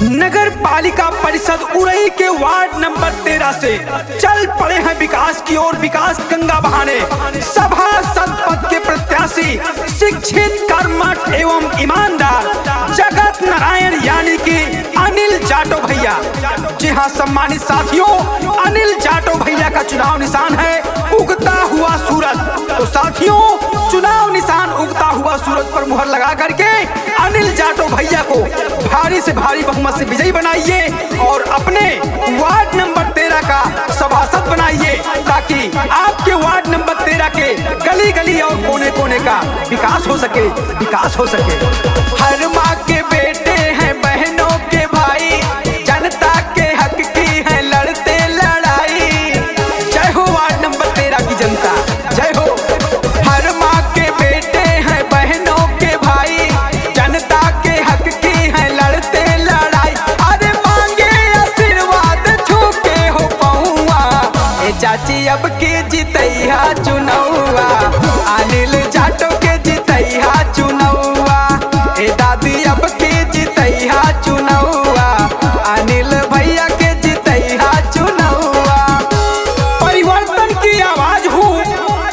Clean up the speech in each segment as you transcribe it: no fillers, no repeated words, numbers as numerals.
नगर पालिका परिषद उरई के वार्ड नंबर 13 से चल पड़े हैं विकास की ओर, विकास गंगा बहाने। सभासद पद के प्रत्याशी शिक्षित, कर्मठ एवं ईमानदार जगत नारायण यानी कि अनिल जाटव भैया। जी हाँ सम्मानित साथियों, अनिल जाटव भैया का चुनाव निशान है उगता हुआ सूरज। तो साथियों, चुनाव निशान उगता हुआ सूरज पर मुहर लगा करके अनिल जाटव भैया को भारी से भारी बहुमत से विजयी बनाइए और अपने वार्ड नंबर 13 का सभासद बनाइए, ताकि आपके वार्ड नंबर 13 के गली गली और कोने कोने का विकास हो सके, विकास हो सके। हर माँ के बेटे हैं, बहनों के भाई, जनता के हक की है लड़ते लड़ाई। जय हो वार्ड नंबर 13 की जनता, जय हो। हर माँ के बेटे हैं, बहनों के भाई, जनता के हक की है लड़ते लड़ाई। अरे मांगे आशीर्वाद छूके हो पहुआ, ए चाची अब के जितैया चुनौआ, अनिल जाटव के जितैया चुनौआ। ए दादी अब के जितैया चुनौआ, अनिल भैया के जितैया चुनौआ। परिवर्तन की आवाज हूँ,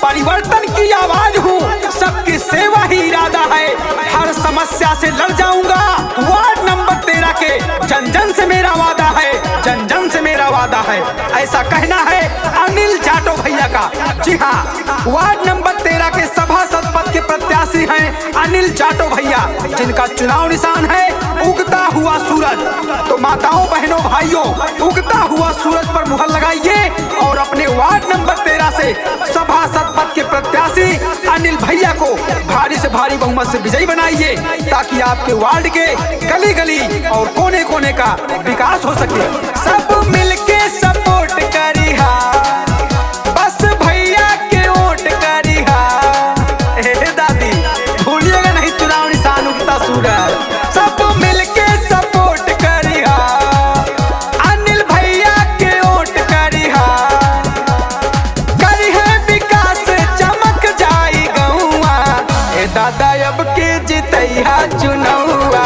परिवर्तन की आवाज हूँ, सबकी सेवा ही इरादा है। हर समस्या से लड़ जाऊंगा, वार्ड नंबर 13 के जन जन से मेरा वादा है, जन जन से मेरा वादा है। ऐसा कहना है अनिल जाटव भैया का। जी हाँ, वार्ड नंबर 13 के सभासद पद के प्रत्याशी हैं अनिल जाटव भैया, जिनका चुनाव निशान है उगता हुआ सूरज। तो माताओं, बहनों, भाइयों, उगता हुआ सूरज पर मुहर लगाइए और अपने वार्ड नंबर 13 से सभासद पद के प्रत्याशी अनिल भैया को भारी से भारी बहुमत से विजयी बनाइए, ताकि आपके वार्ड के गली गली और कोने कोने का विकास हो सके। सब मिलके सपोर्ट करिहा, बस भैया के वोट करिहा। दादी भूलिएगा नहीं, चुनाव निशान उगता सूरज। सब मिलके सपोर्ट करिहा, अनिल भैया के वोट करिहा। करिहे विकास चमक जाई गौआ, ए दादा अब के जितैया चुनौआ,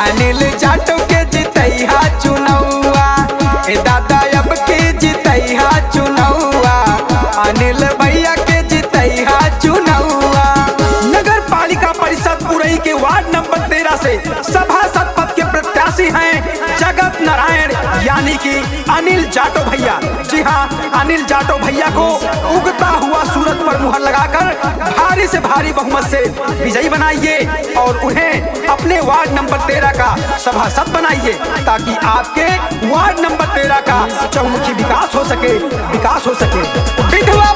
अनिल जाटव के जितैया चुनौआ। ए दादा अब के जितैया चुनौआ, अनिल भैया के जितैया चुनौआ। नगर पालिका परिषद उरई के वार्ड नंबर 13 से सभासद पद के प्रत्याशी हैं जगत नारायण यानी कि अनिल जाटव भैया। जी हाँ, अनिल जाटव भैया को उगता हुआ सूरज पर मुहर लगाकर भारी से भारी बहुमत से विजयी बनाइए और उन्हें अपने वार्ड नंबर 13 का सभासद बनाइए, ताकि आपके वार्ड नंबर 13 का चहुमुखी विकास हो सके, विकास हो सके। विधवा